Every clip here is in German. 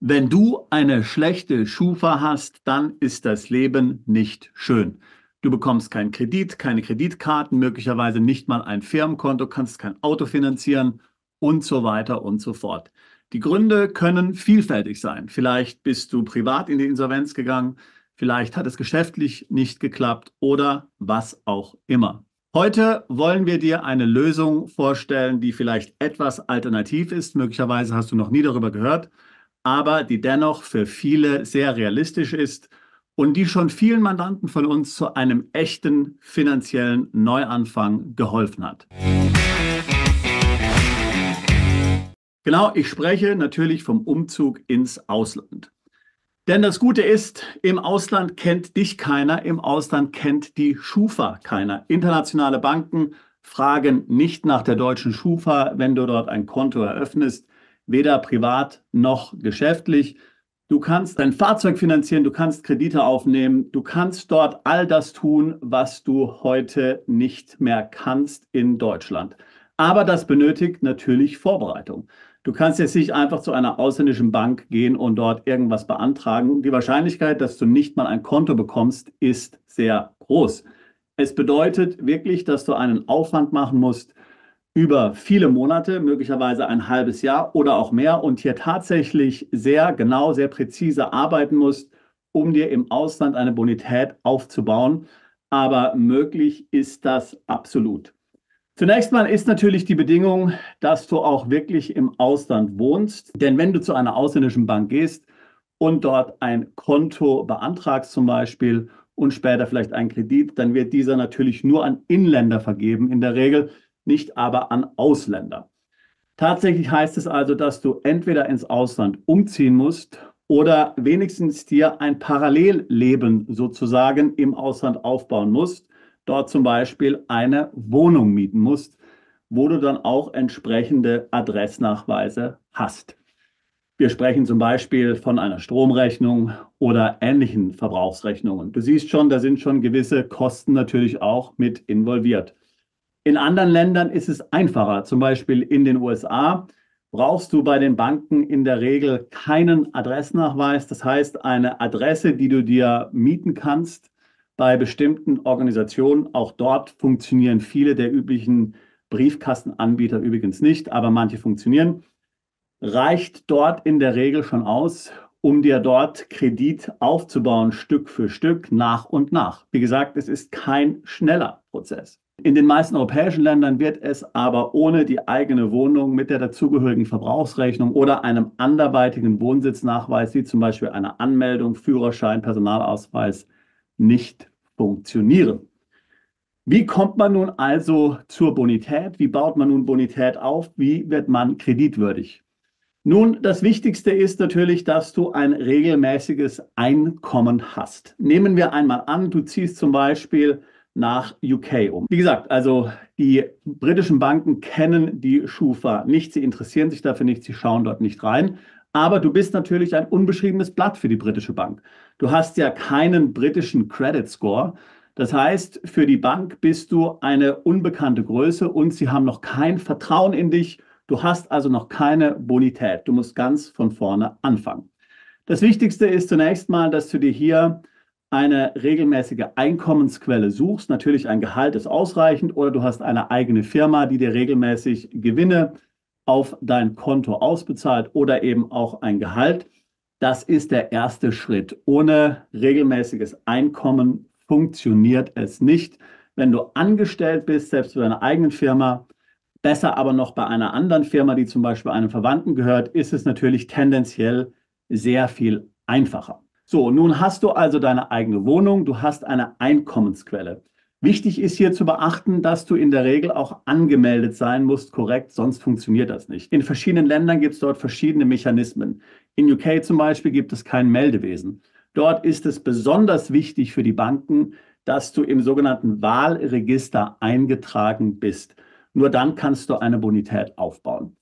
Wenn du eine schlechte Schufa hast, dann ist das Leben nicht schön. Du bekommst keinen Kredit, keine Kreditkarten, möglicherweise nicht mal ein Firmenkonto, kannst kein Auto finanzieren und so weiter und so fort. Die Gründe können vielfältig sein. Vielleicht bist du privat in die Insolvenz gegangen, vielleicht hat es geschäftlich nicht geklappt oder was auch immer. Heute wollen wir dir eine Lösung vorstellen, die vielleicht etwas alternativ ist. Möglicherweise hast du noch nie darüber gehört, aber die dennoch für viele sehr realistisch ist und die schon vielen Mandanten von uns zu einem echten finanziellen Neuanfang geholfen hat. Genau, ich spreche natürlich vom Umzug ins Ausland. Denn das Gute ist, im Ausland kennt dich keiner, im Ausland kennt die Schufa keiner. Internationale Banken fragen nicht nach der deutschen Schufa, wenn du dort ein Konto eröffnest, weder privat noch geschäftlich. Du kannst dein Fahrzeug finanzieren, du kannst Kredite aufnehmen, du kannst dort all das tun, was du heute nicht mehr kannst in Deutschland. Aber das benötigt natürlich Vorbereitung. Du kannst jetzt nicht einfach zu einer ausländischen Bank gehen und dort irgendwas beantragen. Die Wahrscheinlichkeit, dass du nicht mal ein Konto bekommst, ist sehr groß. Es bedeutet wirklich, dass du einen Aufwand machen musst über viele Monate, möglicherweise ein halbes Jahr oder auch mehr und hier tatsächlich sehr genau, sehr präzise arbeiten musst, um dir im Ausland eine Bonität aufzubauen. Aber möglich ist das absolut. Zunächst mal ist natürlich die Bedingung, dass du auch wirklich im Ausland wohnst. Denn wenn du zu einer ausländischen Bank gehst und dort ein Konto beantragst zum Beispiel und später vielleicht einen Kredit, dann wird dieser natürlich nur an Inländer vergeben, in der Regel nicht aber an Ausländer. Tatsächlich heißt es also, dass du entweder ins Ausland umziehen musst oder wenigstens dir ein Parallelleben sozusagen im Ausland aufbauen musst, dort zum Beispiel eine Wohnung mieten musst, wo du dann auch entsprechende Adressnachweise hast. Wir sprechen zum Beispiel von einer Stromrechnung oder ähnlichen Verbrauchsrechnungen. Du siehst schon, da sind schon gewisse Kosten natürlich auch mit involviert. In anderen Ländern ist es einfacher. Zum Beispiel in den USA brauchst du bei den Banken in der Regel keinen Adressnachweis. Das heißt, eine Adresse, die du dir mieten kannst bei bestimmten Organisationen. Auch dort funktionieren viele der üblichen Briefkastenanbieter übrigens nicht, aber manche funktionieren. Reicht dort in der Regel schon aus, um dir dort Kredit aufzubauen, Stück für Stück, nach und nach. Wie gesagt, es ist kein schneller Prozess. In den meisten europäischen Ländern wird es aber ohne die eigene Wohnung mit der dazugehörigen Verbrauchsrechnung oder einem anderweitigen Wohnsitznachweis, wie zum Beispiel einer Anmeldung, Führerschein, Personalausweis, nicht funktionieren. Wie kommt man nun also zur Bonität? Wie baut man nun Bonität auf? Wie wird man kreditwürdig? Nun, das Wichtigste ist natürlich, dass du ein regelmäßiges Einkommen hast. Nehmen wir einmal an, du ziehst zum Beispiel nach UK um. Wie gesagt, also die britischen Banken kennen die Schufa nicht, sie interessieren sich dafür nicht, sie schauen dort nicht rein. Aber du bist natürlich ein unbeschriebenes Blatt für die britische Bank. Du hast ja keinen britischen Credit Score. Das heißt, für die Bank bist du eine unbekannte Größe und sie haben noch kein Vertrauen in dich. Du hast also noch keine Bonität. Du musst ganz von vorne anfangen. Das Wichtigste ist zunächst mal, dass du dir hier eine regelmäßige Einkommensquelle suchst. Natürlich ein Gehalt ist ausreichend oder du hast eine eigene Firma, die dir regelmäßig Gewinne auf dein Konto ausbezahlt oder eben auch ein Gehalt. Das ist der erste Schritt. Ohne regelmäßiges Einkommen funktioniert es nicht. Wenn du angestellt bist, selbst für deine eigene Firma, besser aber noch bei einer anderen Firma, die zum Beispiel einem Verwandten gehört, ist es natürlich tendenziell sehr viel einfacher. So, nun hast du also deine eigene Wohnung, du hast eine Einkommensquelle. Wichtig ist hier zu beachten, dass du in der Regel auch angemeldet sein musst, korrekt, sonst funktioniert das nicht. In verschiedenen Ländern gibt es dort verschiedene Mechanismen. In UK zum Beispiel gibt es kein Meldewesen. Dort ist es besonders wichtig für die Banken, dass du im sogenannten Wahlregister eingetragen bist. Nur dann kannst du eine Bonität aufbauen.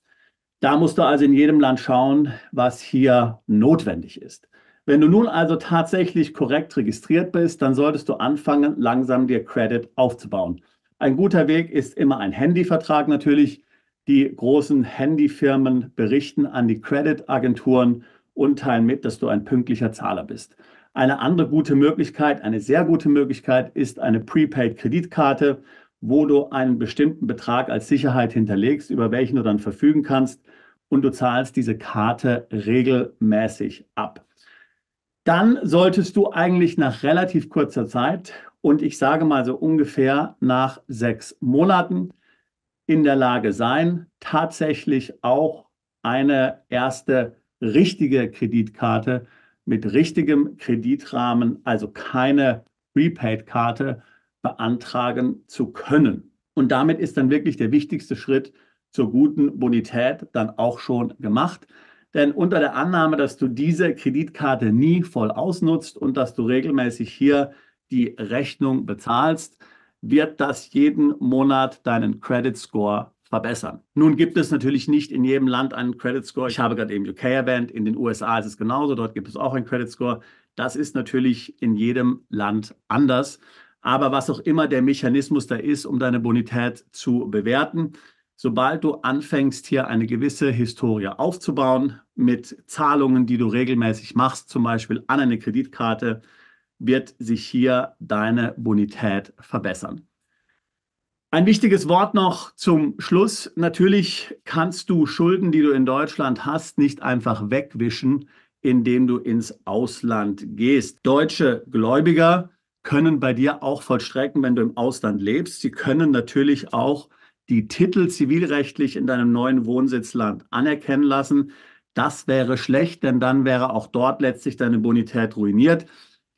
Da musst du also in jedem Land schauen, was hier notwendig ist. Wenn du nun also tatsächlich korrekt registriert bist, dann solltest du anfangen, langsam dir Credit aufzubauen. Ein guter Weg ist immer ein Handyvertrag natürlich. Die großen Handyfirmen berichten an die Credit-Agenturen und teilen mit, dass du ein pünktlicher Zahler bist. Eine andere gute Möglichkeit, eine sehr gute Möglichkeit ist eine Prepaid-Kreditkarte, wo du einen bestimmten Betrag als Sicherheit hinterlegst, über welchen du dann verfügen kannst und du zahlst diese Karte regelmäßig ab. Dann solltest du eigentlich nach relativ kurzer Zeit, und ich sage mal so ungefähr nach 6 Monaten, in der Lage sein, tatsächlich auch eine erste richtige Kreditkarte mit richtigem Kreditrahmen, also keine Prepaid-Karte, beantragen zu können. Und damit ist dann wirklich der wichtigste Schritt zur guten Bonität dann auch schon gemacht. Denn unter der Annahme, dass du diese Kreditkarte nie voll ausnutzt und dass du regelmäßig hier die Rechnung bezahlst, wird das jeden Monat deinen Credit Score verbessern. Nun gibt es natürlich nicht in jedem Land einen Credit Score. Ich habe gerade eben UK erwähnt, in den USA ist es genauso, dort gibt es auch einen Credit Score. Das ist natürlich in jedem Land anders. Aber was auch immer der Mechanismus da ist, um deine Bonität zu bewerten, sobald du anfängst, hier eine gewisse Historie aufzubauen mit Zahlungen, die du regelmäßig machst, zum Beispiel an eine Kreditkarte, wird sich hier deine Bonität verbessern. Ein wichtiges Wort noch zum Schluss. Natürlich kannst du Schulden, die du in Deutschland hast, nicht einfach wegwischen, indem du ins Ausland gehst. Deutsche Gläubiger können bei dir auch vollstrecken, wenn du im Ausland lebst. Sie können natürlich auch die Titel zivilrechtlich in deinem neuen Wohnsitzland anerkennen lassen. Das wäre schlecht, denn dann wäre auch dort letztlich deine Bonität ruiniert.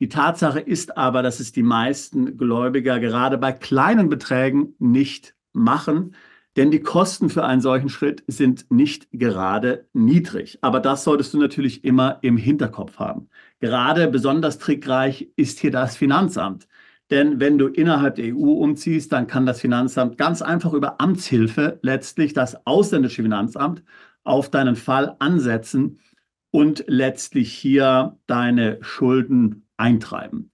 Die Tatsache ist aber, dass es die meisten Gläubiger gerade bei kleinen Beträgen nicht machen, denn die Kosten für einen solchen Schritt sind nicht gerade niedrig. Aber das solltest du natürlich immer im Hinterkopf haben. Gerade besonders trickreich ist hier das Finanzamt. Denn wenn du innerhalb der EU umziehst, dann kann das Finanzamt ganz einfach über Amtshilfe letztlich das ausländische Finanzamt auf deinen Fall ansetzen und letztlich hier deine Schulden eintreiben.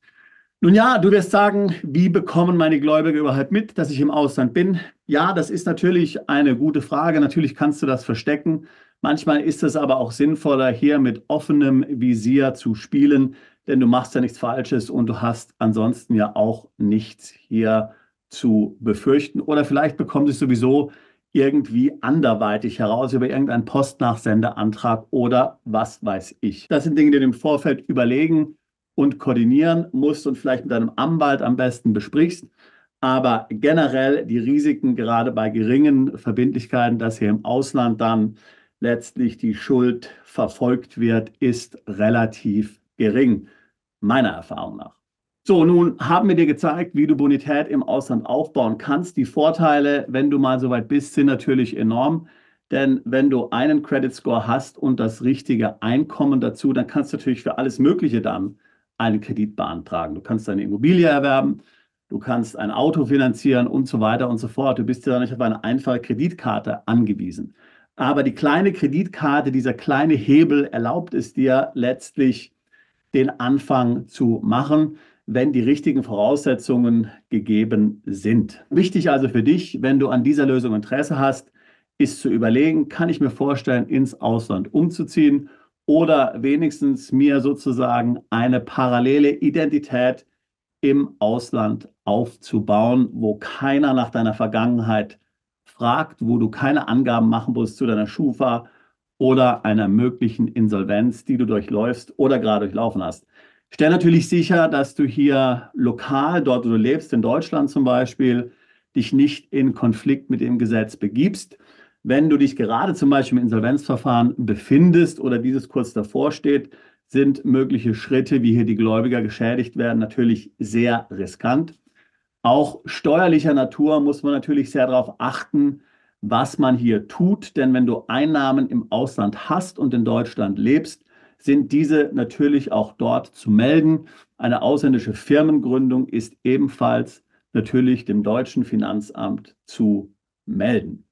Nun ja, du wirst sagen, wie bekommen meine Gläubiger überhaupt mit, dass ich im Ausland bin? Ja, das ist natürlich eine gute Frage. Natürlich kannst du das verstecken. Manchmal ist es aber auch sinnvoller, hier mit offenem Visier zu spielen, denn du machst ja nichts Falsches und du hast ansonsten ja auch nichts hier zu befürchten. Oder vielleicht bekommt es sowieso irgendwie anderweitig heraus über irgendeinen Postnachsendeantrag oder was weiß ich. Das sind Dinge, die du im Vorfeld überlegen und koordinieren musst und vielleicht mit deinem Anwalt am besten besprichst. Aber generell die Risiken, gerade bei geringen Verbindlichkeiten, dass hier im Ausland dann letztlich die Schuld verfolgt wird, ist relativ gering, meiner Erfahrung nach. So, nun haben wir dir gezeigt, wie du Bonität im Ausland aufbauen kannst. Die Vorteile, wenn du mal so weit bist, sind natürlich enorm. Denn wenn du einen Credit Score hast und das richtige Einkommen dazu, dann kannst du natürlich für alles Mögliche dann einen Kredit beantragen. Du kannst eine Immobilie erwerben, du kannst ein Auto finanzieren und so weiter und so fort. Du bist ja nicht auf eine einfache Kreditkarte angewiesen. Aber die kleine Kreditkarte, dieser kleine Hebel erlaubt es dir letztlich, den Anfang zu machen, wenn die richtigen Voraussetzungen gegeben sind. Wichtig also für dich, wenn du an dieser Lösung Interesse hast, ist zu überlegen, kann ich mir vorstellen, ins Ausland umzuziehen oder wenigstens mir sozusagen eine parallele Identität im Ausland aufzubauen, wo keiner nach deiner Vergangenheit fragt, wo du keine Angaben machen musst zu deiner Schufa oder einer möglichen Insolvenz, die du durchläufst oder gerade durchlaufen hast. Stell natürlich sicher, dass du hier lokal, dort wo du lebst, in Deutschland zum Beispiel, dich nicht in Konflikt mit dem Gesetz begibst. Wenn du dich gerade zum Beispiel im Insolvenzverfahren befindest oder dieses kurz davor steht, sind mögliche Schritte, wie hier die Gläubiger geschädigt werden, natürlich sehr riskant. Auch steuerlicher Natur muss man natürlich sehr darauf achten, was man hier tut. Denn wenn du Einnahmen im Ausland hast und in Deutschland lebst, sind diese natürlich auch dort zu melden. Eine ausländische Firmengründung ist ebenfalls natürlich dem deutschen Finanzamt zu melden.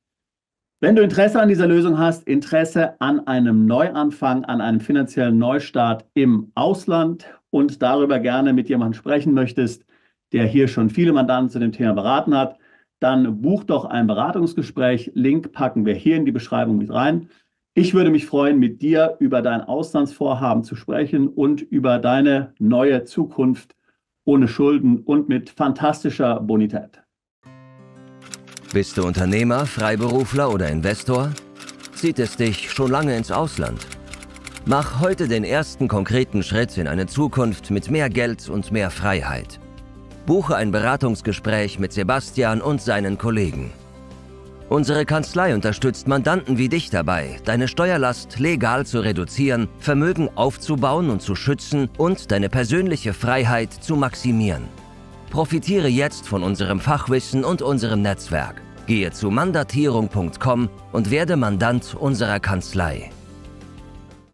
Wenn du Interesse an dieser Lösung hast, Interesse an einem Neuanfang, an einem finanziellen Neustart im Ausland und darüber gerne mit jemandem sprechen möchtest, der hier schon viele Mandanten zu dem Thema beraten hat, dann buch doch ein Beratungsgespräch. Link packen wir hier in die Beschreibung mit rein. Ich würde mich freuen, mit dir über dein Auslandsvorhaben zu sprechen und über deine neue Zukunft ohne Schulden und mit fantastischer Bonität. Bist du Unternehmer, Freiberufler oder Investor? Zieht es dich schon lange ins Ausland? Mach heute den ersten konkreten Schritt in eine Zukunft mit mehr Geld und mehr Freiheit. Buche ein Beratungsgespräch mit Sebastian und seinen Kollegen. Unsere Kanzlei unterstützt Mandanten wie dich dabei, deine Steuerlast legal zu reduzieren, Vermögen aufzubauen und zu schützen und deine persönliche Freiheit zu maximieren. Profitiere jetzt von unserem Fachwissen und unserem Netzwerk. Gehe zu mandatierung.com und werde Mandant unserer Kanzlei.